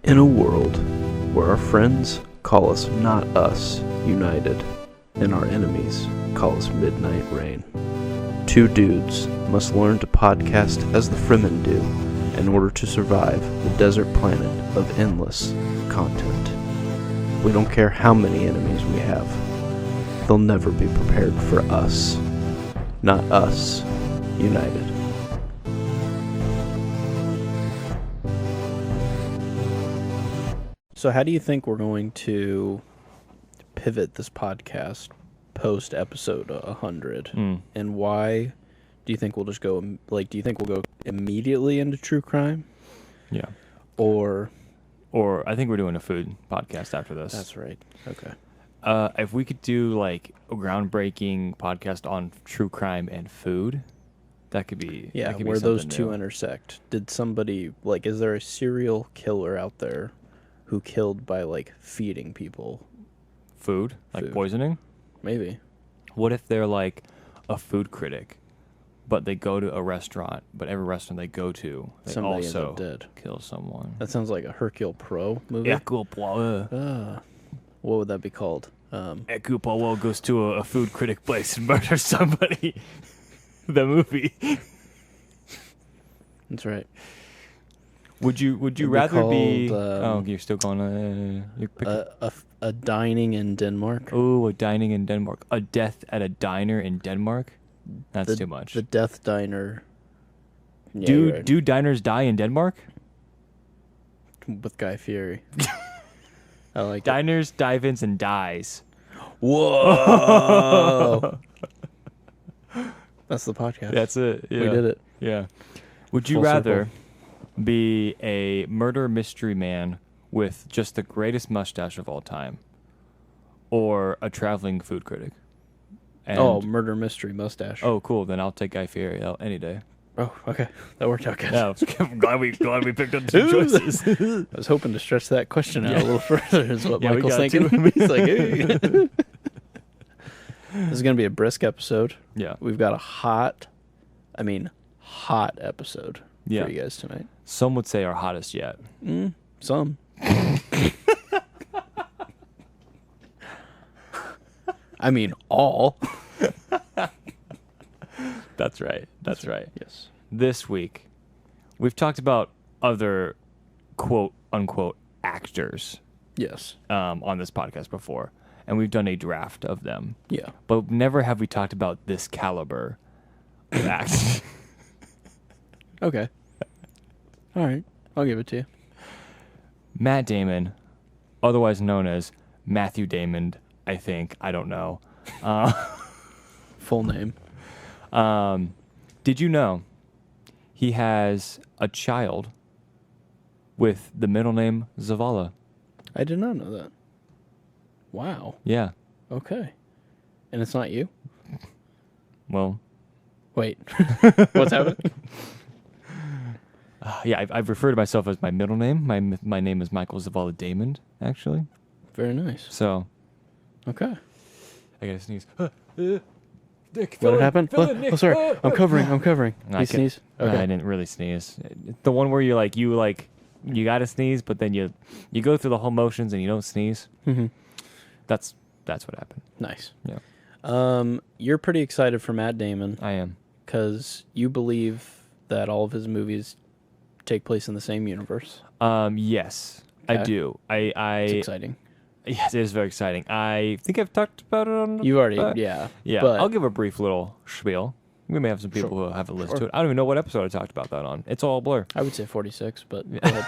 In a world where our friends call us not us united and our enemies call us midnight rain, two dudes must learn to podcast as the Fremen do in order to survive the desert planet of endless content. We don't care how many enemies we have. They'll never be prepared for us. Not us united. So how do you think we're going to pivot this podcast post episode 100? And why do you think we'll just go, do you think we'll go immediately into true crime? Yeah. Or I think we're doing a food podcast after this. That's right. Okay. If we could do like a groundbreaking podcast on true crime and food, that could be where those two new. intersect. Did somebody, is there a serial killer out there who killed by feeding people food? Poisoning? Maybe. What if they're like a food critic, but they go to a restaurant, but every restaurant they go to, they Somebody also ends up dead. kill someone? That sounds like a Hercule Poirot movie. Hercule Poirot. What would that be called? Hercule Poirot goes to a food critic place and murders somebody. The movie. That's right. Would you rather be? You're still going. A dining in Denmark. Oh, a dining in Denmark. A death at a diner in Denmark. That's too much. The death diner. Yeah, do diners die in Denmark? With Guy Fieri. I like diners, dive-ins, and dies. Whoa! That's the podcast. That's it. Yeah. We did it. Yeah. Would you rather be a murder mystery man with just the greatest mustache of all time, or a traveling food critic? Murder mystery mustache. Oh, cool. Then I'll take Guy Fieri any day. Oh, okay. That worked out good. Yeah, I'm glad we picked up two choices. I was hoping to stretch that question out a little further. Is what Michael's thinking. Two. He's like, hey. This is going to be a brisk episode. Yeah. We've got a hot episode for you guys tonight. Some would say our hottest yet. Some. All. That's right. That's right. Yes. This week, we've talked about other quote unquote actors. Yes. On this podcast before, and we've done a draft of them. Yeah. But never have we talked about this caliber of act. Okay. All right. I'll give it to you. Matt Damon, otherwise known as Matthew Damon, I think. I don't know. Full name. Did you know he has a child with the middle name Zavala? I did not know that. Wow. Yeah. Okay. And it's not you? Well. Wait. What's happening? I've referred to myself as my middle name. My name is Michael Zavala Damon, actually. Very nice. So. Okay. I gotta sneeze. Dick, what happened? Oh, sorry. I'm covering. You sneeze? Okay. I didn't really sneeze. The one where you gotta sneeze, but then you go through the whole motions and you don't sneeze. Mm-hmm. That's what happened. Nice. Yeah. You're pretty excited for Matt Damon. I am. Because you believe that all of his movies take place in the same universe. Yes, okay. I do. It's exciting. Yes, it is very exciting. I think I've talked about it on... You already, yeah. But I'll give a brief little spiel. We may have some people who haven't listened to it. I don't even know what episode I talked about that on. It's all a blur. I would say 46, but go ahead.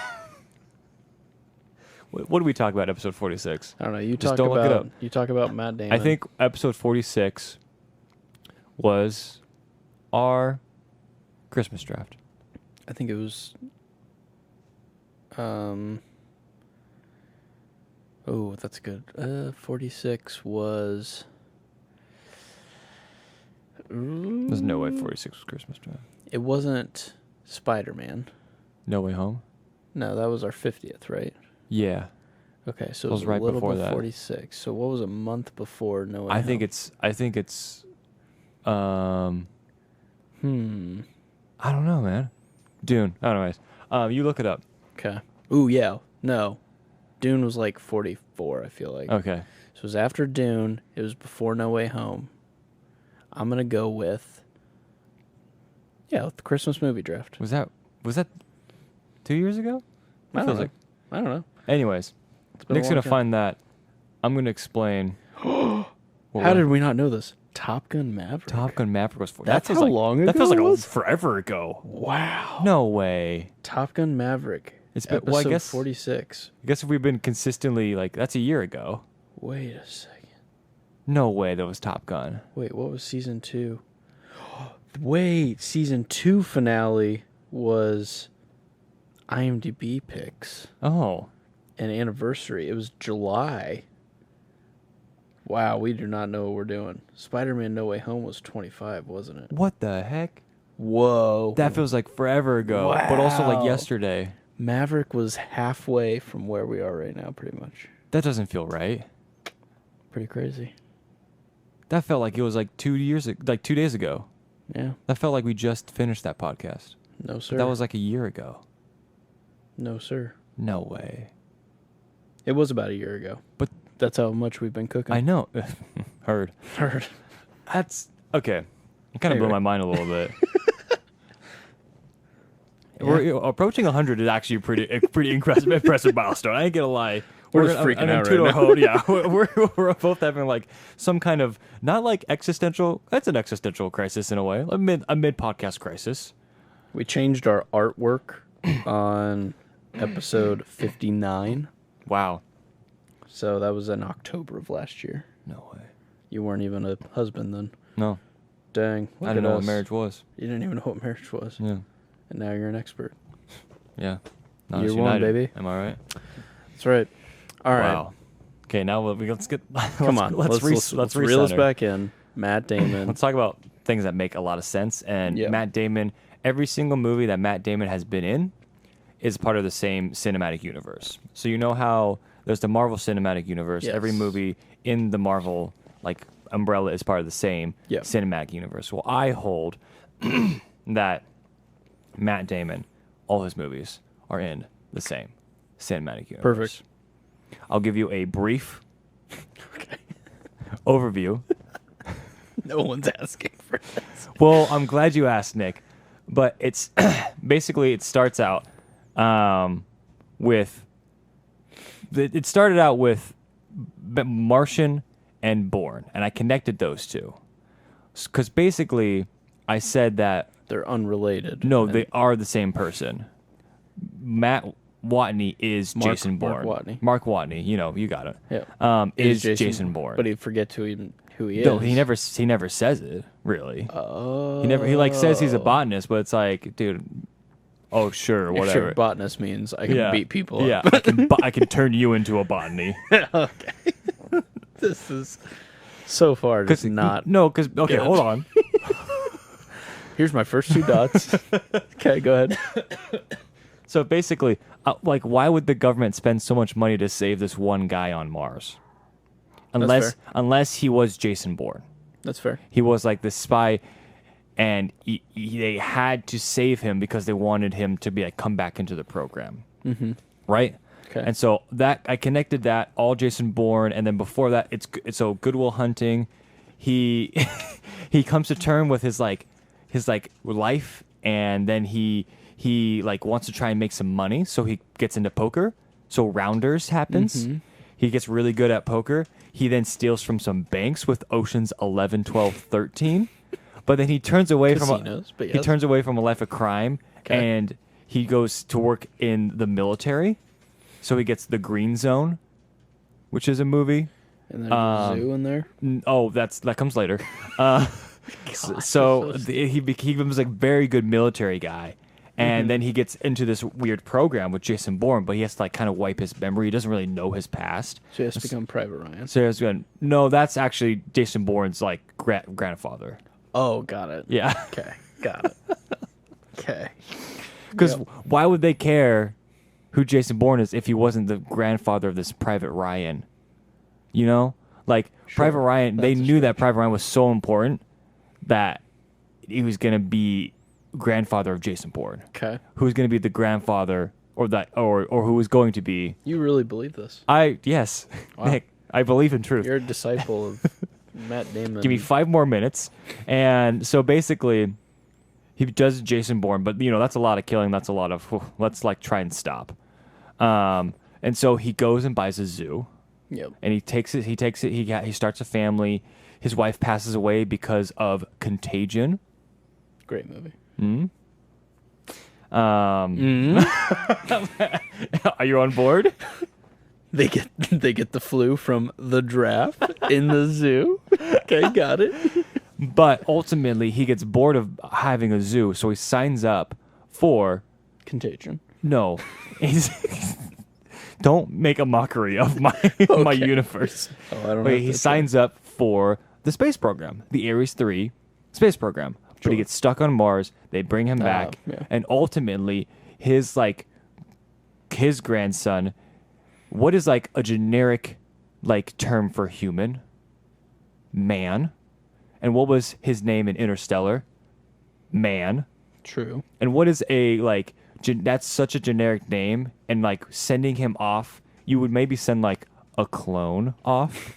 What did we talk about in episode 46? I don't know. You talk about Matt Damon. I think episode 46 was our Christmas draft. I think it was... Oh, that's good. 46 was... There's no way 46 was Christmas draft. It wasn't Spider-Man. No Way Home? No, that was our 50th, right? Yeah. Okay, so it was right before that. 46. So what was a month before No Way Home? I think it's I don't know, man. Dune. Anyways, you look it up. Okay. Ooh, yeah. No. Dune was like 44, I feel like. Okay. So it was after Dune. It was before No Way Home. I'm going to go with... Yeah, with the Christmas movie draft. Was that 2 years ago? I don't know. Anyways, Nick's going to find that. I'm going to explain. How did we not know this? Top Gun Maverick. Top Gun Maverick was... That's how long ago that feels like it was? forever ago. Wow. No way. Top Gun Maverick. It's been, episode well, I guess 46. I guess if we've been consistently like that's a year ago. Wait a second. No way that was Top Gun. Wait, what was season 2? Wait, season 2 finale was IMDb picks. Oh. An anniversary. It was July. Wow, we do not know what we're doing. Spider-Man No Way Home was 25, wasn't it? What the heck? Whoa. That feels like forever ago, but also like yesterday. Maverick was halfway from where we are right now, pretty much. That doesn't feel right. Pretty crazy. That felt like it was like 2 days ago. Yeah. That felt like we just finished that podcast. No, sir. That was like a year ago. No, sir. No way. It was about a year ago. But that's how much we've been cooking. I know. Heard. That's okay. It kind of blew my mind a little bit. Yeah. We're approaching 100 is actually a pretty impressive milestone. I ain't gonna lie. We're just freaking out right now. Yeah, we're both having like some kind of not like existential. That's an existential crisis in a way. A mid podcast crisis. We changed our artwork on episode 59. Wow. So that was in October of last year. No way. You weren't even a husband then. No. Dang. I didn't know what marriage was. You didn't even know what marriage was. Yeah. And now you're an expert. Yeah. Year one, baby. Am I right? That's right. All right. Wow. Okay, now let's get. Come on. Let's reel us back in. Matt Damon. Let's talk about things that make a lot of sense. And Matt Damon, every single movie that Matt Damon has been in is part of the same cinematic universe. So you know how there's the Marvel Cinematic Universe. Yes. Every movie in the Marvel umbrella is part of the same cinematic universe. Well, I hold that Matt Damon, all his movies are in the same cinematic universe. Perfect. I'll give you a brief overview. No one's asking for this. Well, I'm glad you asked, Nick. But it's basically it starts out with it started out with Martian and Bourne, and I connected those two because basically I said that they're unrelated. No, they are the same person. Matt Watney is Jason Bourne. Mark Watney, you got it. Yeah. Is Jason Bourne. But he forgets who he is. No, he never says it, really. Oh. He says he's a botanist, but it's like, dude, oh sure, whatever. Sure, botanist means I can beat people up. Yeah, I can turn you into a botany. Okay. This is so far just not. No, because okay, good. hold on. Here's my first 2 dots. Okay, go ahead. So basically, why would the government spend so much money to save this one guy on Mars? Unless he was Jason Bourne. That's fair. He was like this spy, and they had to save him because they wanted him to come back into the program. Mm-hmm. Right? Okay. And so that I connected that all Jason Bourne, and then before that, it's so Good Will Hunting. He he comes to term with his life, and then he wants to try and make some money, so he gets into poker. So Rounders happens. Mm-hmm. He gets really good at poker. He then steals from some banks with Oceans 11, 12, 13. But then he turns away from a life of crime, and he goes to work in the military. So he gets The Green Zone, which is a movie. And then there's a zoo in there. Oh, that comes later. He becomes a very good military guy. And then he gets into this weird program with Jason Bourne, but he has to kind of wipe his memory. He doesn't really know his past. So he has to become Private Ryan. So he has to go, no, that's actually Jason Bourne's grandfather. Oh, got it. Yeah. Okay, got it. Okay. Because why would they care who Jason Bourne is if he wasn't the grandfather of this Private Ryan? Sure, Private Ryan, they knew that Private Ryan was so important that he was going to be grandfather of Jason Bourne. Okay. Who's going to be the grandfather or who was going to be. You really believe this? Yes, Wow. Nick, I believe in truth. You're a disciple of Matt Damon. Give me 5 more minutes. And so basically, he does Jason Bourne, but that's a lot of killing. That's a lot of let's like try and stop. And so he goes and buys a zoo. Yep. And he takes it. He starts a family. His wife passes away because of contagion. Great movie. Are you on board? They get the flu from the draft in the zoo. Okay, got it. But ultimately, he gets bored of having a zoo, so he signs up for Contagion. no. Don't make a mockery of my my universe. Oh, I don't know. Wait, he signs up for the space program, the Ares 3 space program. But Sure. he gets stuck on Mars. They bring him back, yeah. and ultimately, his grandson. What is like a generic term for human? Man. And what was his name in Interstellar? Man. True. And what is that's such a generic name, and sending him off, you would maybe send a clone off.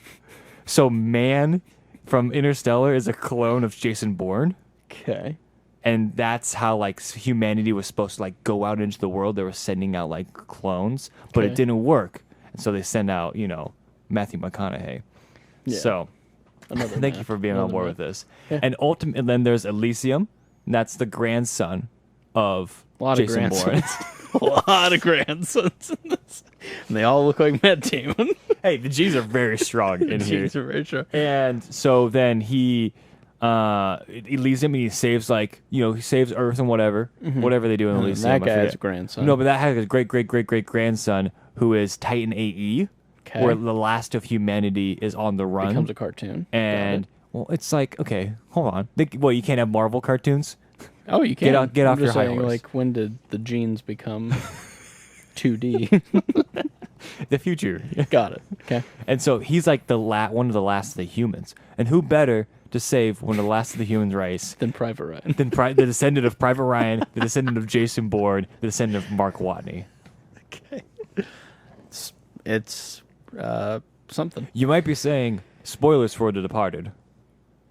So Man from Interstellar is a clone of Jason Bourne. Okay. And that's how humanity was supposed to go out into the world. They were sending out clones, but Okay. it didn't work. And so they send out, Matthew McConaughey. Yeah. So Another thank you Matt. for being on Another board Matt. with this. Yeah. And ultimately, then there's Elysium. And that's the grandson of A lot Jason of Bourne. grandsons. A lot of grandsons in this. And they all look like Matt Damon. Hey, the G's are very strong in here. Jeez, very sure. And so then he Elysium, and he saves he saves Earth and whatever they do in Elysium. That I guy has forget. a grandson. No, but that has a great grandson who is Titan AE, Okay. where the last of humanity is on the run. Becomes a cartoon. And well, it's okay, hold on. You can't have Marvel cartoons. Oh, you can. Get off I'm just your high saying, horse. when did the genes become 2D? The future. Got it. Okay. And so he's one of the last of the humans. And who better to save one of the last of the human race Then Private Ryan. than the descendant of Private Ryan, the descendant of Jason Bourne, the descendant of Mark Watney. Okay. It's something. You might be saying, spoilers for The Departed,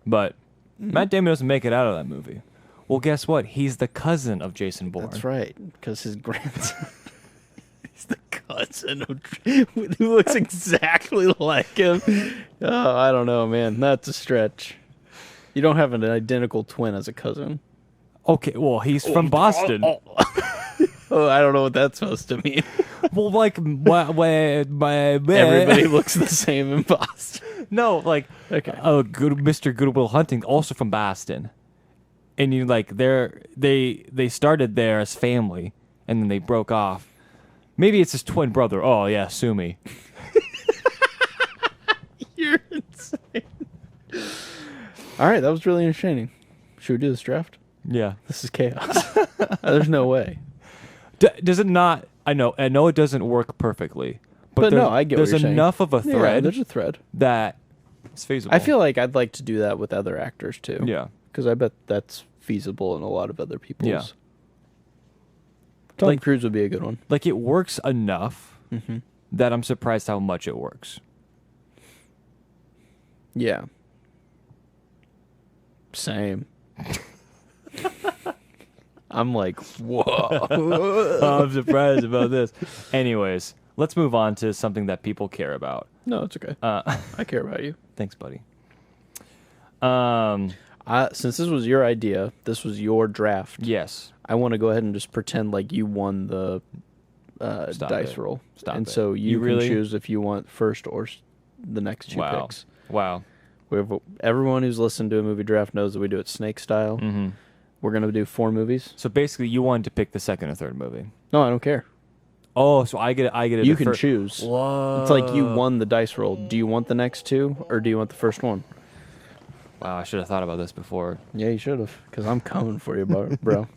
but Matt Damon doesn't make it out of that movie. Well, guess what? He's the cousin of Jason Bourne. That's right, because his grandson. He's the cousin of who looks exactly like him. Oh, I don't know, man. That's a stretch. You don't have an identical twin as a cousin. Okay, well, he's from Boston. Oh, I don't know what that's supposed to mean. Well, Everybody looks the same in Boston. No, Okay. Mr. Goodwill Hunting, also from Boston. And you they started there as family, and then they broke off. Maybe it's his twin brother. Oh yeah, sue me. You're insane. All right, that was really entertaining. Should we do this draft? Yeah. This is chaos. There's no way. Does it not? I know it doesn't work perfectly, but no, I get what there's you're saying. enough of a Yeah, thread there's a thread. that it's feasible. I feel like I'd like to do that with other actors too. Yeah. Because I bet that's feasible in a lot of other people's. Yeah. Tom Cruise would be a good one. It works enough that I'm surprised how much it works. Yeah. Same. I'm like, whoa. I'm surprised about this. Anyways, let's move on to something that people care about. No, it's okay. I care about you. Thanks, buddy. Since this was your idea, this was your draft. Yes. I want to go ahead and just pretend like you won the Stop dice it. roll. Stop and it. so you can really? choose if you want first or the next two Wow. picks. Wow. Everyone who's listened to a movie draft knows that we do it snake style. Mm-hmm. We're going to do 4 movies. So basically, you wanted to pick the second or third movie. No, I don't care. Oh, so I get it. You can choose. Whoa. It's like you won the dice roll. Do you want the next 2 or do you want the first one? Wow, I should have thought about this before. Yeah, you should have, because I'm coming for you, bro.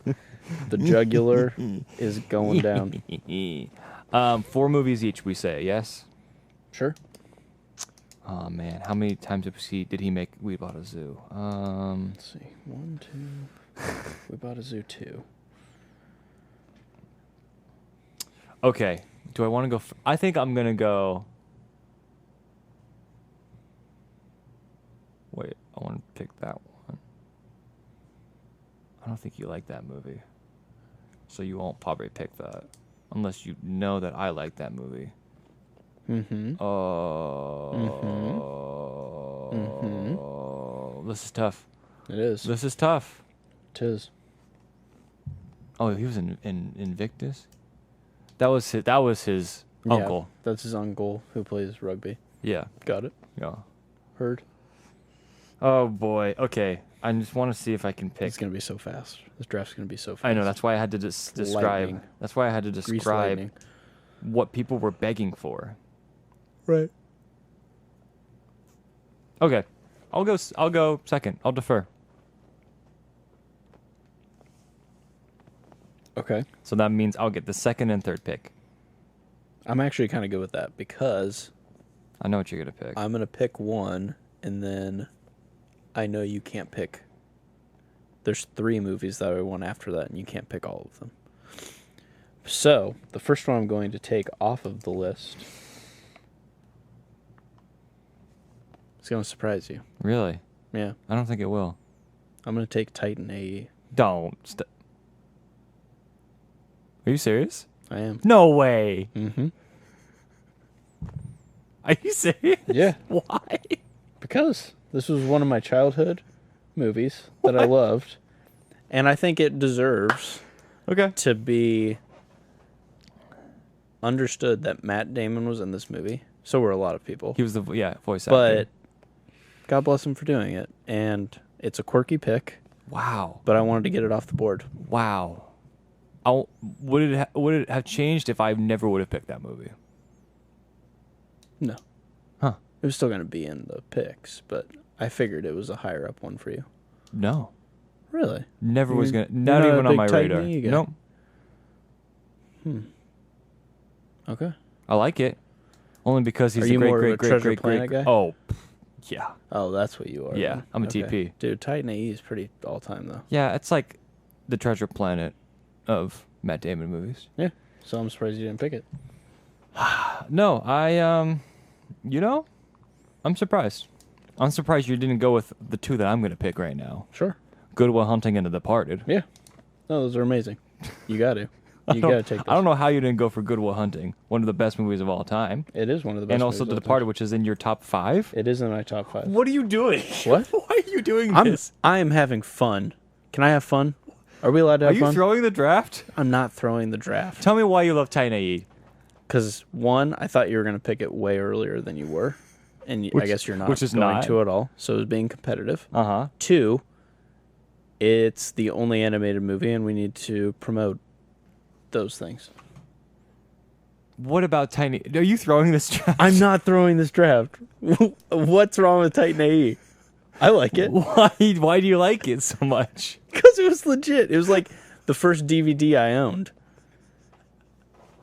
The jugular is going down. 4 movies each, we say, yes? Sure. Oh, man. How many times did he make We Bought a Zoo? Let's see. 1, 2. We Bought a Zoo 2. Okay. Do I want to go? I think I'm gonna go. Wait, I want to pick that one. I don't think you like that movie, so you won't probably pick that unless you know that I like that movie. Mm-hmm. Oh. This is tough. It is. This is tough. It is. Oh, he was in Invictus. That was his uncle. Yeah, that's his uncle who plays rugby. Yeah. Got it. Yeah. Heard. Oh boy. Okay. I just want to see if I can pick. It's gonna be so fast. This draft's gonna be so fast. I know. That's why I had to describe. Lightning. That's why I had to Grease describe lightning. what people were begging for. Right. Okay. I'll go second. I'll defer. Okay. So that means I'll get the second and third pick. I'm actually kind of good with that because I know what you're gonna pick. I'm gonna pick one, and then I know you can't pick. There's 3 movies that I want after that, and you can't pick all of them. So the first one I'm going to take off of the list. It's gonna surprise you. Really? Yeah. I don't think it will. I'm gonna take Titan AE. Don't. Are you serious? I am. No way. Mm-hmm. Are you serious? Yeah. Why? Because this was one of my childhood movies that I loved, and I think it deserves Okay. to be understood that Matt Damon was in this movie. So were a lot of people. He was the voice actor. But God bless him for doing it. And it's a quirky pick, wow. but I wanted to get it off the board. Wow. Would it have changed if I never would have picked that movie? No. Huh. It was still going to be in the picks, but I figured it was a higher up one for you. No. Really? Never was You're gonna. Not not a even on big my Titan radar. AE guy? Nope. Okay. I like it. Only because he's Are a you great, more of great, a great, Treasure great, Planet great. guy? Oh, yeah. Oh, that's what you are. Yeah, then. I'm a Okay. TP. Dude, Titan AE is pretty all-time, though. Yeah, it's like the Treasure Planet of Matt Damon movies. Yeah. So I'm surprised you didn't pick it. No, I'm surprised. I'm surprised you didn't go with the 2 that I'm going to pick right now. Sure. Good Will Hunting and The Departed. Yeah. No, those are amazing. You got to. You got to take this. I don't know how you didn't go for Good Will Hunting, one of the best movies of all time. It is one of the best And also movies The of all Departed, time. which is in your top 5. It is in my top 5. What are you doing? What? Why are you doing I this? am having fun. Can I have fun? Are we allowed to Are have you fun? throwing the draft? I'm not throwing the draft. Tell me why you love Titan AE. Because, one, I thought you were going to pick it way earlier than you were. And I guess you're not which is going not. to at all. So it was being competitive. Uh-huh. 2, it's the only animated movie, and we need to promote those things. What about Tiny? Are you throwing this draft? I'm not throwing this draft. What's wrong with Titan AE? I like it. Why do you like it so much? Because it was legit. It was like the first DVD I owned.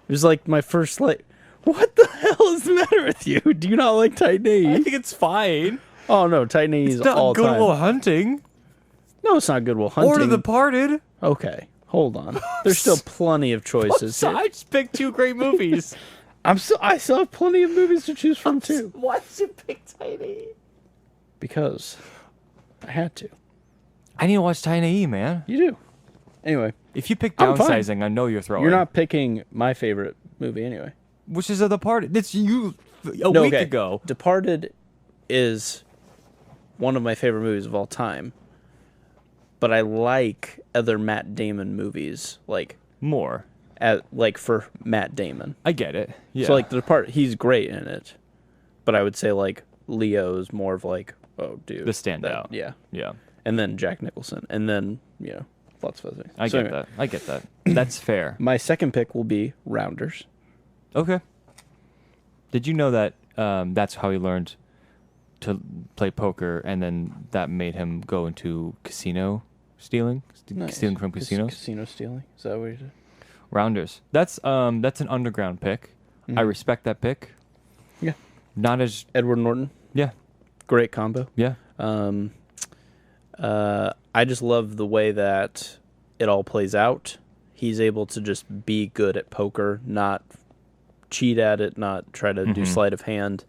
It was like my first, like, what the hell is the matter with you? Do you not like Titan I AE? think it's fine. Oh, no, Titan AE is It's not all Good time. Will Hunting No, it's not Good Will Hunting. or The Departed. Okay, hold on. There's still plenty of choices So here. I just picked 2 great movies. I still have plenty of movies to choose from, too. Why did you pick Tiny? Because I had to. I need to watch Tiny, man. You do. Anyway, If you pick I'm fine. Downsizing, I know you're throwing. you're not picking my favorite movie anyway. Which is The Departed. It's you a No, week okay. ago. Departed is one of my favorite movies of all time. But I like other Matt Damon movies, like More. for Matt Damon. I get it. Yeah. So like The Departed, he's great in it. But I would say like Leo's more of like, oh dude, The standout. yeah. Yeah. And then Jack Nicholson, and then lots of other things. I So get anyway, that. I get that. That's fair. My second pick will be Rounders. Okay. Did you know that that's how he learned to play poker, and then that made him go into casino stealing, Nice. stealing from casinos? Casino stealing. Is that what you did? Rounders. That's an underground pick. I respect that pick. Yeah. Not as Edward Norton. yeah Great combo. yeah. I just love the way that it all plays out. he's able to just be good at poker, not cheat at it, not try to do sleight of hand,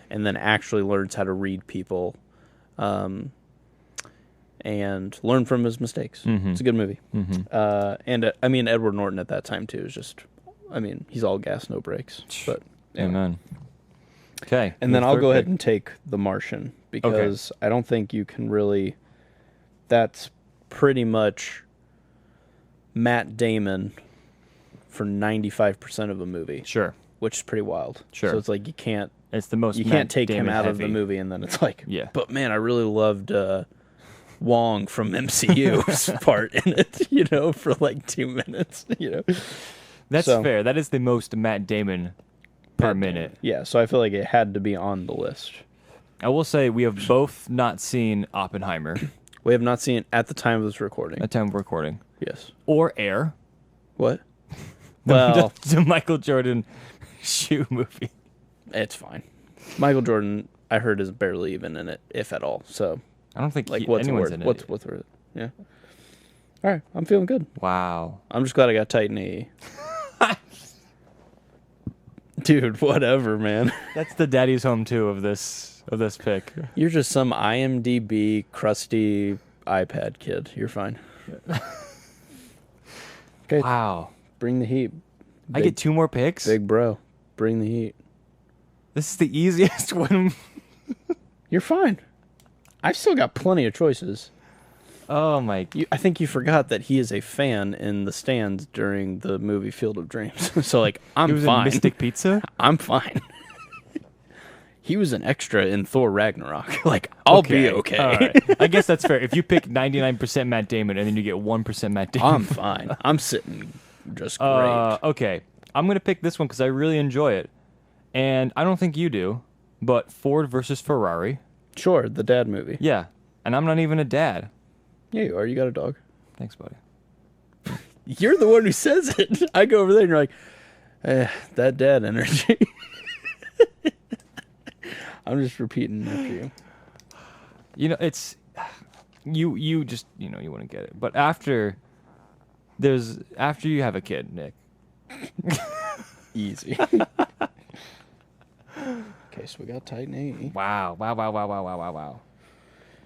and then actually learns how to read people and learn from his mistakes. It's a good movie. And I mean, Edward Norton at that time, too, is just, I mean, he's all gas, no brakes. But yeah. Amen. Okay. And then I'll go ahead and take The Martian, because I don't think you can really, that's pretty much Matt Damon for 95% of a movie. Sure. Which is pretty wild. Sure. So it's like it's the most you Matt can't take Damon him out of heavy. the movie, and then it's like, Yeah. But man, I really loved Wong from MCU's part in it, you know, for like 2 minutes, you know. That's So- fair. That is the most Matt Damon per minute. Yeah, so I feel like it had to be on the list. I will say we have both not seen Oppenheimer We have not seen it at the time of this recording. at time of recording. Yes. Or Air. What? Well, The Michael Jordan shoe movie. it's fine. Michael Jordan, I heard, is barely even in it, if at all. So, I don't think like, what's anyone's worth? in it. What's worth it? Yeah. All right, I'm feeling good. Wow. I'm just glad I got Titan AE. Dude, whatever, man. That's the daddy's home too of this pick. You're just some IMDb crusty iPad kid. You're fine. Okay, Wow. bring the heat. I get 2 more picks? Big bro. Bring the heat. This is the easiest one. You're fine. I've still got plenty of choices. Oh my. I think you forgot that he is a fan in the stands during the movie Field of Dreams. So, like, He I'm was fine. in Mystic Pizza? I'm fine. He was an extra in Thor Ragnarok. Like, I'll be okay. All right. I guess that's fair. If you pick 99% Matt Damon and then you get 1% Matt Damon. I'm fine. I'm sitting just great. Okay. I'm going to pick this one because I really enjoy it. And I don't think you do, but Ford versus Ferrari. Sure, the dad movie. Yeah. And I'm not even a dad. Yeah, you are. You got a dog. Thanks, buddy. You're the one who says it. I go over there and you're like, that dad energy. I'm just repeating after you. You know, it's you just, you know, you want to get it. But after you have a kid, Nick. Easy. Okay, so we got Titan AE. Wow.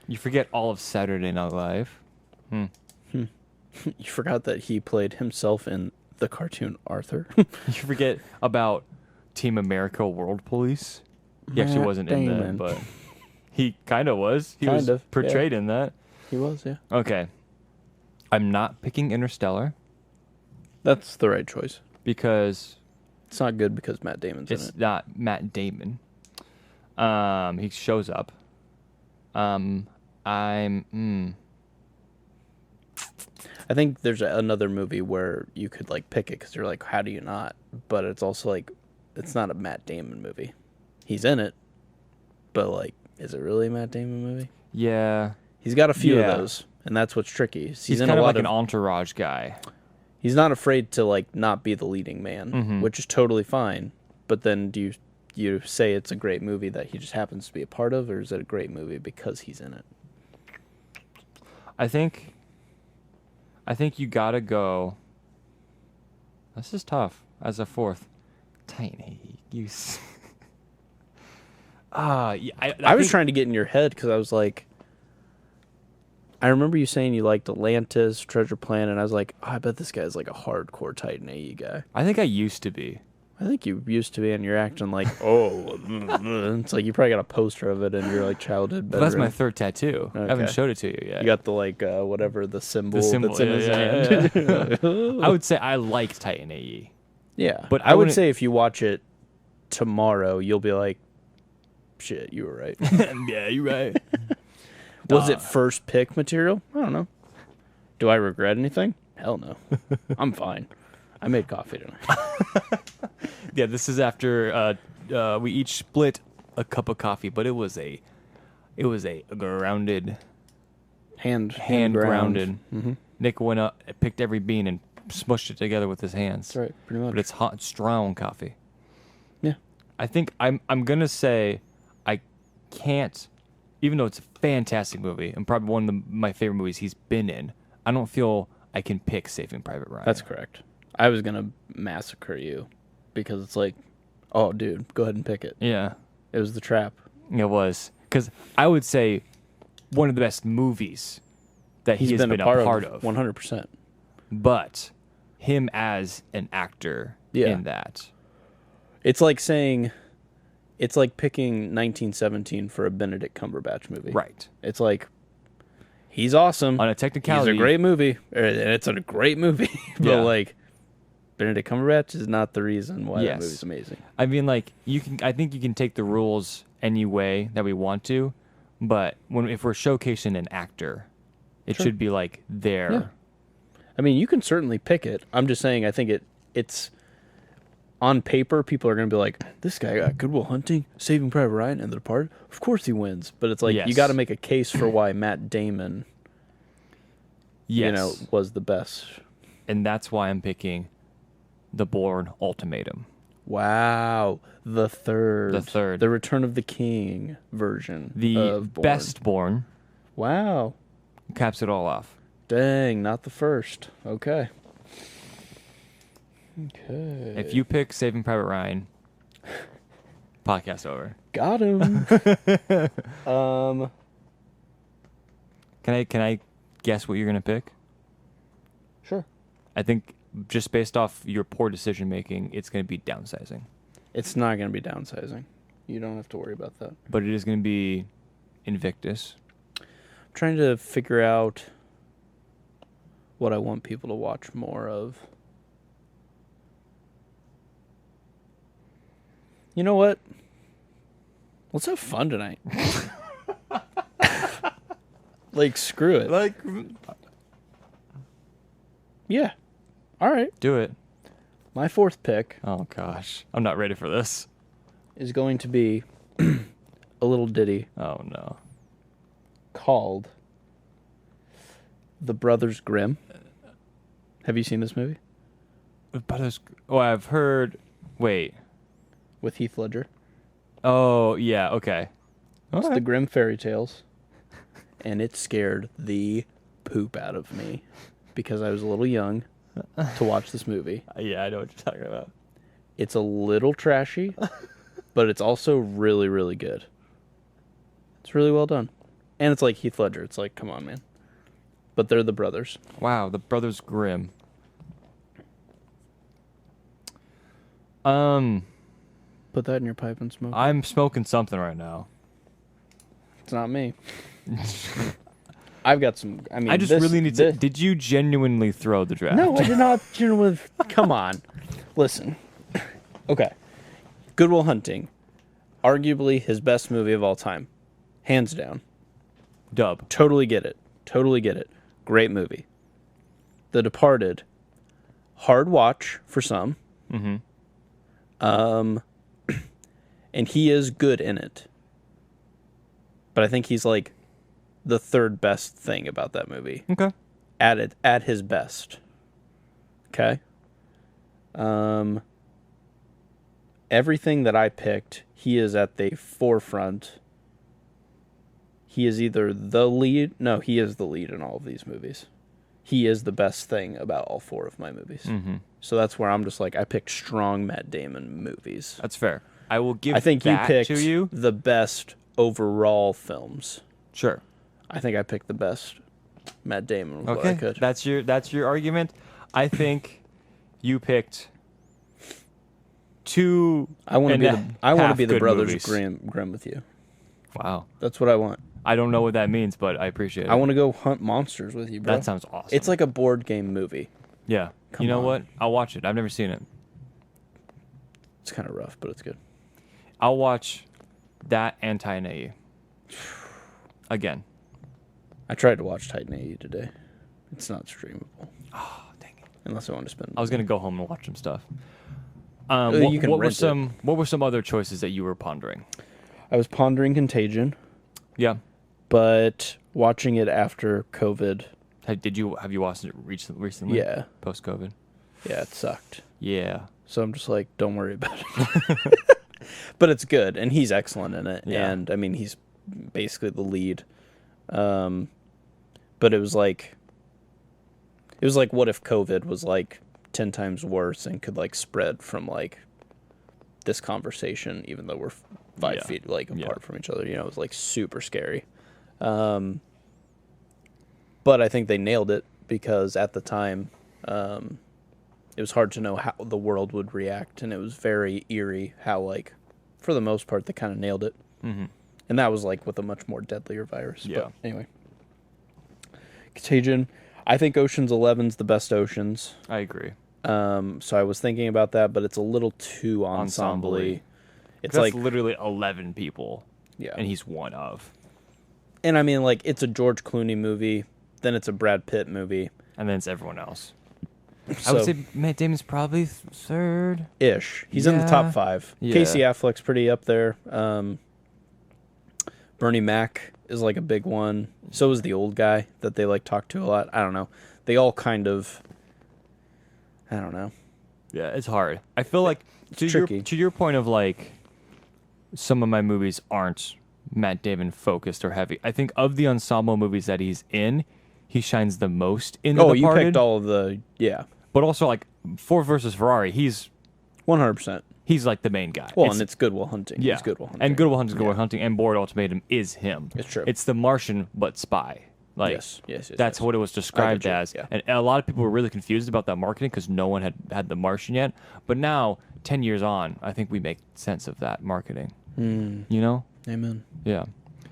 You forget all of Saturday Night Live. You forgot that he played himself in the cartoon Arthur. You forget about Team America World Police. He actually Matt wasn't in that, Damon. but he kind of was. He Kind was of, portrayed in that. He was, yeah. Okay. I'm not picking Interstellar That's the right choice. because It's not good because Matt Damon's in it's it. not Matt Damon. He shows up. I think there's another movie where you could like pick it because you're like, how do you not? But it's also like, it's not a Matt Damon movie. He's in it, but like, is it really a Matt Damon movie? Yeah. He's got a few Yeah. of those, and that's what's tricky. He's in kind a of lot like an entourage guy. He's not afraid to like not be the leading man, which is totally fine. But then do you say it's a great movie that he just happens to be a part of, or is it a great movie because he's in it? I think you gotta go. This is tough as a fourth. Tiny, you. Yeah, I was think- trying to get in your head because I was like, I remember you saying you liked Atlantis, Treasure Planet, and I was like, oh, I bet this guy's like a hardcore Titan AE guy. I think I used to be. I think you used to be, and you're acting like, oh, it's like you probably got a poster of it in your like childhood But bedroom. that's my third tattoo. I haven't Okay. showed it to you yet. You got the like whatever the symbol, symbol, that's in his yeah, hand. I would say I liked Titan AE. Yeah, But I would wouldn't- say if you watch it tomorrow, you'll be like, shit, you were right. Yeah, you're right. Was it first pick material? I don't know. Do I regret anything? Hell no. I'm fine. I made coffee tonight. Yeah, this is after we each split a cup of coffee, but it was a grounded, hand grounded. Mm-hmm. Nick went up, picked every bean, and smushed it together with his hands. That's right, pretty much. But it's hot, strong coffee. Yeah. I think I'm gonna say I can't, even though it's a fantastic movie and probably one of my favorite movies he's been in. I don't feel I can pick Saving Private Ryan. That's correct. I was gonna massacre you because it's like, oh, dude, go ahead and pick it. Yeah, It was The Trap. it was. Because I would say one of the best movies that He's he has been a part of. 100%. But him as an actor in that. It's like saying, it's like picking 1917 for a Benedict Cumberbatch movie. Right. It's like, he's awesome. On a technicality. He's a great movie. And it's a great movie. But Yeah. like, Benedict Cumberbatch is not the reason why that movie's amazing. I mean, like, I think you can take the rules any way that we want to, but if we're showcasing an actor, it should be like there. Yeah. I mean, you can certainly pick it. I'm just saying, I think it's on paper, people are going to be like, this guy got Good Will Hunting, Saving Private Ryan, and The Departed. Of course he wins. But it's like, you got to make a case for why Matt Damon, was the best. And that's why I'm picking The Bourne Ultimatum. Wow. The third. The Return of the King version. The best Bourne. Wow. Caps it all off. Dang, not the first. Okay. Okay. If you pick Saving Private Ryan, podcast over. Got him. Can I guess what you're gonna pick? Sure. I think just based off your poor decision making, it's gonna be Downsizing. It's not going to be Downsizing. You don't have to worry about that. But it is gonna be Invictus. I'm trying to figure out what I want people to watch more of. You know what? Let's have fun tonight. Like, screw it. Yeah. All right. Do it. My fourth pick Oh gosh, I'm not ready for this. is going to be a little ditty Oh no. called The Brothers Grimm. Have you seen this movie? Oh, I've heard. Wait. With Heath Ledger. Oh yeah. Okay. It's the Grimm fairy tales. And it scared the poop out of me because I was a little young to watch this movie. Yeah, I know what you're talking about. It's a little trashy, but it's also really, really good. It's really well done. And it's like Heath Ledger. It's like, come on, man. But they're the brothers. Wow, the Brothers Grimm. Put that in your pipe and smoke. I'm smoking something right now. It's not me. I've got some. I mean, I just really need to. Did you genuinely throw the draft? No, I did not. Come on. Listen. Okay. Good Will Hunting. Arguably his best movie of all time. Hands down. Dub. Totally get it. Totally get it. Great movie. The Departed. Hard watch for some. Mm-hmm. And he is good in it. But I think he's like the third best thing about that movie. Okay. At his best. Okay. Everything that I picked, he is at the forefront. He is either the lead. No, he is the lead in all of these movies. He is the best thing about all four of my movies. Mm-hmm. So that's where I'm just like, I picked strong Matt Damon movies. That's fair. I will give. I think you that picked to you. the best overall films. Sure. I think I picked the best Matt Damon with what I Okay. could. That's your argument. I think you picked two. I want to be the good brothers movies. Grimm with you. Wow. That's what I want. I don't know what that means, but I appreciate it. I want to go hunt monsters with you, bro. That sounds awesome. It's like a board game movie. Yeah. Come you know on. what? I'll watch it. I've never seen it. It's kind of rough, but it's good. I'll watch that and Titan AE. Again. I tried to watch Titan AE today. It's not streamable. Oh, dang it. Unless I want to spend. I was going to go home and watch some stuff. You can what were rent it. What were some other choices that you were pondering? I was pondering Contagion, Yeah. but watching it after COVID, Have you watched it recently? yeah, Post-COVID? it sucked. Yeah. So I'm just like, don't worry about it. But it's good, and he's excellent in it. Yeah. And I mean, he's basically the lead. But it was like, It was like, what if COVID was like 10 times worse and could like spread from like this conversation, even though we're 5 feet like apart from each other. You know, it was like super scary. But I think they nailed it because at the time, it was hard to know how the world would react, and it was very eerie how, like, for the most part, they kind of nailed it. Mm-hmm. And that was like with a much more deadlier virus. Yeah. But anyway, Contagion. I think Ocean's 11's the best Oceans. I agree. So I was thinking about that, but it's a little too ensemble-y. It's That's like literally 11 people. Yeah. And he's one of. And I mean, like, it's a George Clooney movie, then it's a Brad Pitt movie. And then it's everyone else. So, I would say Matt Damon's probably third. ish. He's in the top 5. Yeah. Casey Affleck's pretty up there. Bernie Mac is like a big one. So is the old guy that they like talk to a lot. I don't know. They all kind of, I don't know. Yeah, it's hard. I feel like tricky. to your point of like some of my movies aren't Matt Damon focused or heavy. I think of the ensemble movies that he's in, he shines the most in The Departed. You picked all of the, yeah. But also like Ford versus Ferrari, he's 100%. He's like the main guy. Well, and it's Good Will Hunting. Yeah. It's Good Will Hunting. And Good Will Hunting is Good Will Hunting, and Bourne Ultimatum is him. It's true. It's The Martian, but spy. Like, yes. That's what it was described you, as. yeah. And a lot of people were really confused about that marketing because no one had The Martian yet. But now, 10 years on, I think we make sense of that marketing. You know? Amen. Yeah.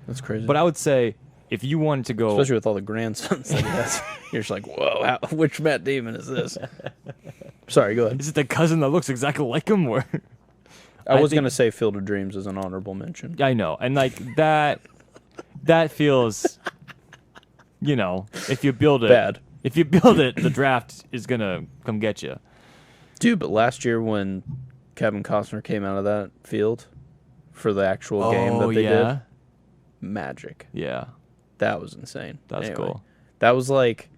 That's crazy. But I would say, if you wanted to go... Especially with all the grandsons that he has. You're just like, whoa, which Matt Damon is this? Sorry, go ahead. Is it the cousin that looks exactly like him? Or... I was going to say Field of Dreams as an honorable mention. I know. And like that feels, you know, if you build it. Bad. If you build it, the draft is going to come get you. Dude, but last year when Kevin Costner came out of that field for the actual game that they did, magic. Yeah. That was insane. That's cool. That was like,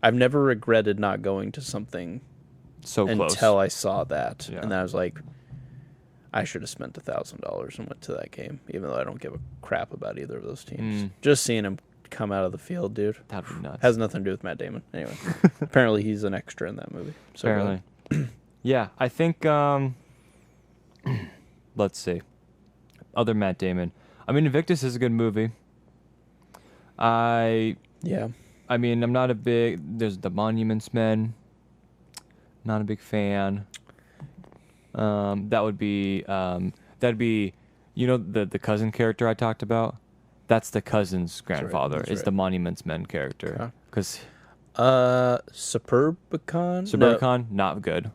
I've never regretted not going to something so close until I saw that. Yeah. And I was like, I should have spent $1,000 and went to that game, even though I don't give a crap about either of those teams. Just seeing him come out of the field, dude. That'd be nuts. Has nothing to do with Matt Damon. Anyway, apparently he's an extra in that movie. So Apparently. Yeah, I think, let's see. Other Matt Damon. I mean, Invictus is a good movie. I mean, I'm not a big... There's The Monuments Men. Not a big fan. That'd be, you know, the cousin character I talked about? That's the cousin's grandfather. That's is right. the Monuments Men character. Because Suburbicon? not good.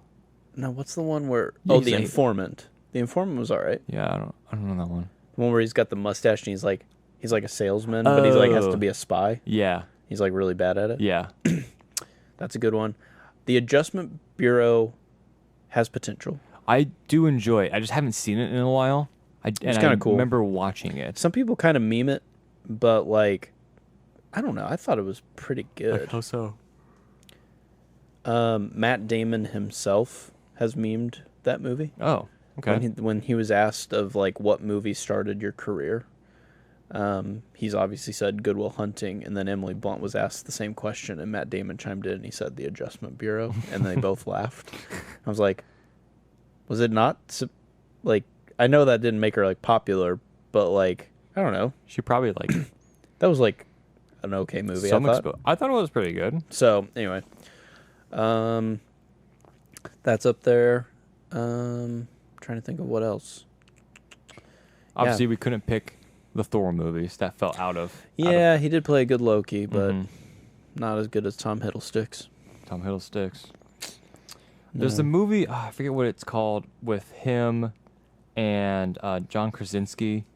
No, what's the one where... Yeah, The Informant. The Informant was all right. Yeah, I don't know that one. The one where he's got the mustache and he's like a salesman, but he's like has to be a spy. Yeah. He's like really bad at it. Yeah. That's a good one. The Adjustment Bureau has potential. I do enjoy it. I just haven't seen it in a while. It's kind of cool. I remember watching it. Some people kind of meme it, but like, I don't know. I thought it was pretty good. How so? Matt Damon himself has memed that movie. Oh, okay. When he was asked of like what movie started your career, he's obviously said Good Will Hunting, and then Emily Blunt was asked the same question, and Matt Damon chimed in and he said The Adjustment Bureau, and they both laughed. I was like, was it not like? I know that didn't make her like popular, but like I don't know. She probably like That was like an okay movie. I thought it was pretty good. So anyway, that's up there. Trying to think of what else. Obviously, we couldn't pick the Thor movies. That fell out of. Yeah, he did play a good Loki, but not as good as Tom Hiddlesticks. Tom Hiddlesticks. There's the movie, I forget what it's called, with him and John Krasinski,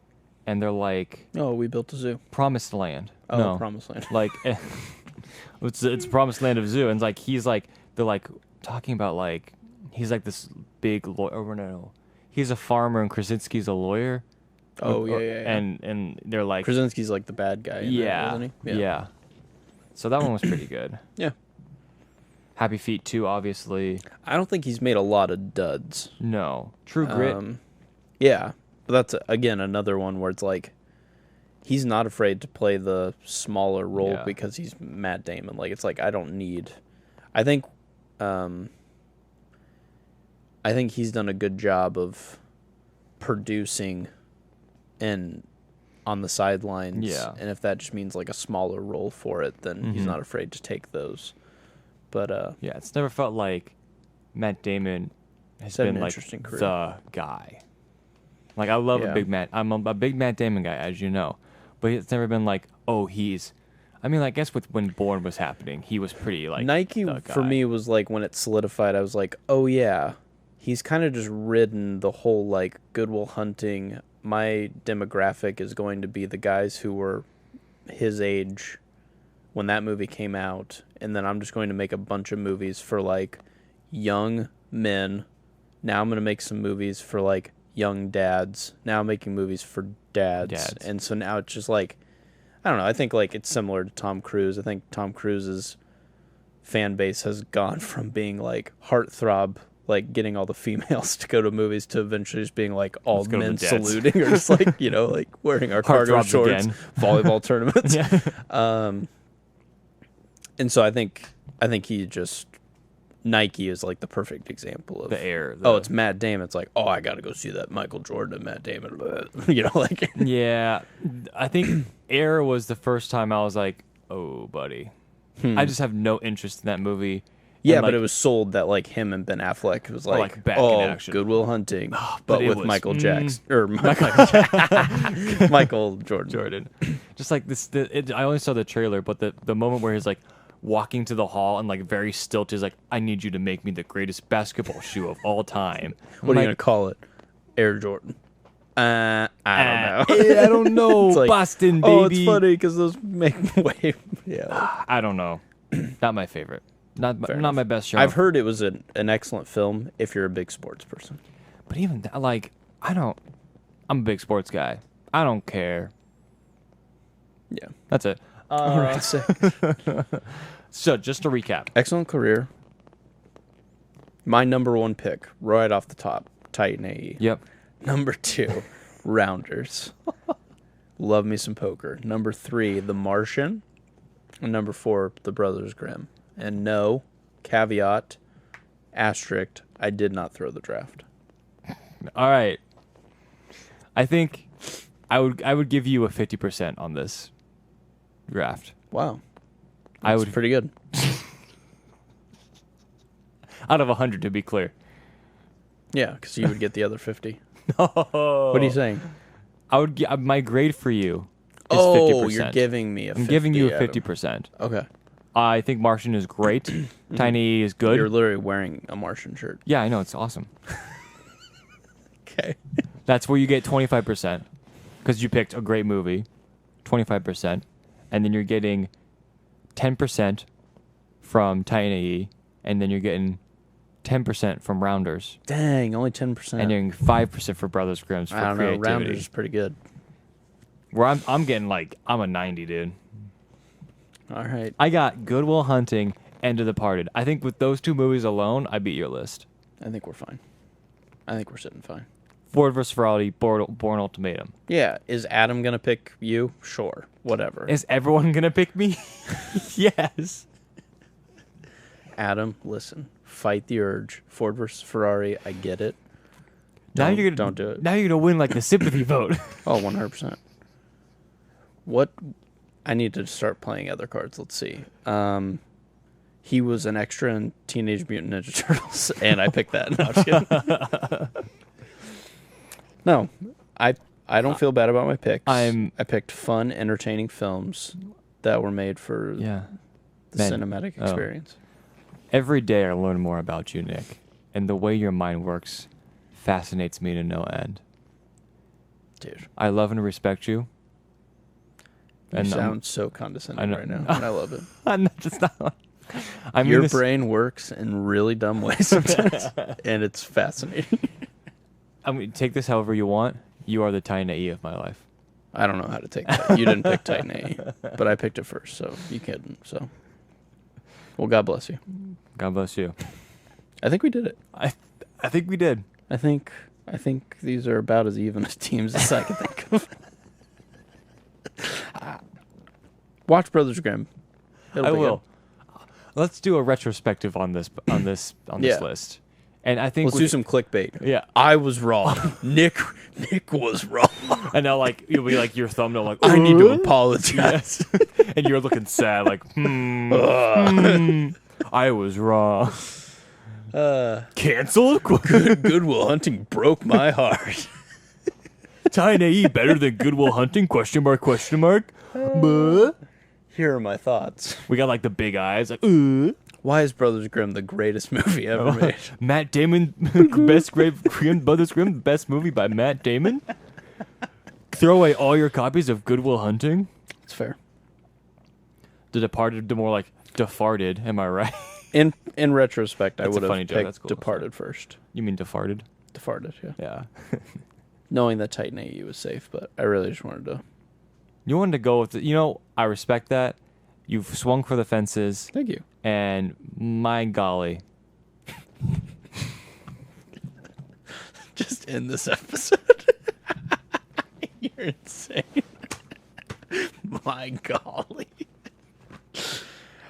and they're like... Oh, We Built a Zoo. Promised Land. Oh, no. Promised Land. Like, it's Promised Land of Zoo, and like they're like talking about like, he's like this big lawyer, or no, he's a farmer and Krasinski's a lawyer. Oh, yeah. And they're like... Krasinski's like the bad guy in that, isn't he? Yeah. So that one was pretty good. Yeah. Happy Feet 2, obviously. I don't think he's made a lot of duds. No. True Grit. Yeah. But that's, again, another one where it's like, he's not afraid to play the smaller role because he's Matt Damon. Like, it's like, I don't need I think he's done a good job of producing and on the sidelines. Yeah. And if that just means like a smaller role for it, then he's not afraid to take those. But yeah, it's never felt like Matt Damon has had an been like interesting career. the guy. Like I love I'm a big Matt Damon guy, as you know, but it's never been like, oh, he's. I mean, I guess when Bourne was happening, he was pretty like Nike the for guy. me was like when it solidified. I was like, oh yeah, he's kind of just ridden the whole like Good Will Hunting. My demographic is going to be the guys who were his age when that movie came out, and then I'm just going to make a bunch of movies for like young men. Now I'm going to make some movies for like young dads. Now I'm making movies for dads. And so now it's just like, I don't know. I think like it's similar to Tom Cruise. I think Tom Cruise's fan base has gone from being like heartthrob, like getting all the females to go to movies, to eventually just being like all men saluting or just like, you know, like wearing our cargo shorts, volleyball tournaments. And so I think he just, Nike is like the perfect example of the air. It's Matt Damon. It's like, oh, I got to go see that Michael Jordan and Matt Damon. You know, like. Yeah, I think Air was the first time I was like, oh, buddy. I just have no interest in that movie. Yeah, and, but like, it was sold that like him and Ben Affleck was like back in action. Good Will Hunting, but with was, Michael Jackson or Michael Jordan. Just like this, I only saw the trailer, but the moment where he's like walking to the hall and like very stilted, is like, I need you to make me the greatest basketball shoe of all time. What are you gonna call it? Air Jordan. I don't know. I don't know. It's like, Boston, baby. Oh, it's funny because those make way. Yeah. I don't know. Not my favorite. Not my best show. I've heard it was an excellent film if you're a big sports person. But even that, like, I'm a big sports guy. I don't care. Yeah. That's it. All right, sick. So, just to recap. Excellent career. My number one pick, right off the top, Titan AE. Yep. Number 2, Rounders. Love me some poker. Number 3, The Martian. And number 4, The Brothers Grimm. And no, caveat, asterisk, I did not throw the draft. All right. I think I would give you a 50% on this draft. Wow. I That's would pretty good. out of 100 to be clear. Yeah, because you would get the other 50. No. What are you saying? I would my grade for you is 50%. You're giving me a 50. I'm giving you a 50%. Okay. I think Martian is great. Tiny is good. You're literally wearing a Martian shirt. Yeah, I know, it's awesome. Okay. That's where you get 25% because you picked a great movie, 25%, and then you're getting 10% from Titan AE, and then you're getting 10% from Rounders. Dang, only 10%. And you're getting 5% for Brothers Grimm's for I don't know. creativity. Rounders is pretty good. Where I'm getting like, I'm a 90, dude. All right. I got Good Will Hunting and The Departed. I think with those two movies alone, I beat your list. I think we're fine. I think we're sitting fine. Ford vs. Ferrari, Born Ultimatum. Yeah. Is Adam going to pick you? Sure. Whatever. Is everyone going to pick me? Yes. Adam, listen. Fight the urge. Ford versus Ferrari. I get it. Don't do it. Now you're going to win like the sympathy vote. Oh, 100%. What? I need to start playing other cards. Let's see. He was an extra in Teenage Mutant Ninja Turtles, and I picked that. No, I'm just kidding. No, I don't feel bad about my picks. I picked fun, entertaining films that were made for the cinematic experience. Every day I learn more about you, Nick, and the way your mind works fascinates me to no end. Dude. I love and respect you. You sound so condescending right now, and I love it. I'm not just not. I mean, your brain works in really dumb ways sometimes, and it's fascinating. I mean, take this however you want. You are the Titan AE of my life. I don't know how to take that. You didn't pick Titan AE, but I picked it first, so you couldn't. So, well, God bless you. God bless you. I think we did it. I think we did. I think these are about as even as teams as I can think of. Watch Brothers Grimm. I will. Let's do a retrospective on this Yeah. list. And I think Let's do some clickbait. Yeah. I was wrong. Nick was wrong. And now like you'll be like your thumbnail like I need to "Uh?" apologize. Yes. And you're looking sad like I was wrong. Canceled? Goodwill Hunting broke my heart. Tiny better than Goodwill Hunting? Question mark? Buh? Here are my thoughts. We got like the big eyes like Why is Brothers Grimm the greatest movie ever made? Matt Damon Brothers Grimm best movie by Matt Damon. Throw away all your copies of Goodwill Hunting. It's fair. The Departed, the more like Defarted. Am I right? In retrospect, I That's a would funny have joke. picked That's cool. Departed first. You mean Defarted? Departed, yeah. Yeah. Knowing that Titan AE was safe, but I really just wanted to. You wanted to go with I respect that. You've swung for the fences, Thank you. and my golly, Just end this episode. You're insane. My golly.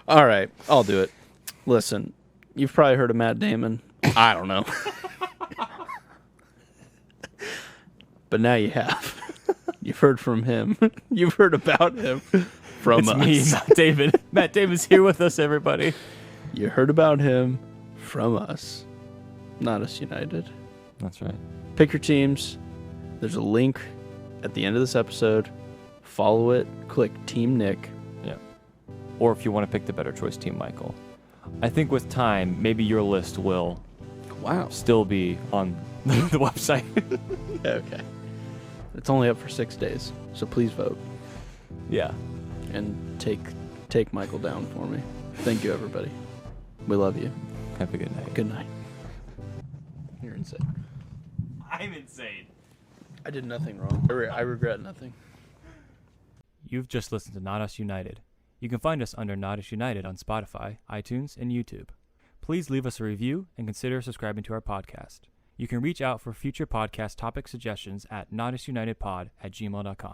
All right, I'll do it. Listen, you've probably heard of Matt Damon. I don't know. But now you have. You've heard from him. You've heard about him from it's us. me, Matt Damon. Matt Damon's here with us, everybody. You heard about him from us. Not us United. That's right. Pick your teams. There's a link at the end of this episode. Follow it. Click Team Nick. Yeah. Or if you want to pick the better choice, Team Michael. I think with time, maybe your list will Wow. still be on the website. Okay. It's only up for 6 days, so please vote Yeah. and take Michael down for me. Thank you, everybody. We love you. Have a good night. Good night. You're insane. I'm insane. I did nothing wrong. I regret nothing. You've just listened to Not Us United. You can find us under Not Us United on Spotify, iTunes, and YouTube. Please leave us a review and consider subscribing to our podcast. You can reach out for future podcast topic suggestions at notusunitedpod@gmail.com.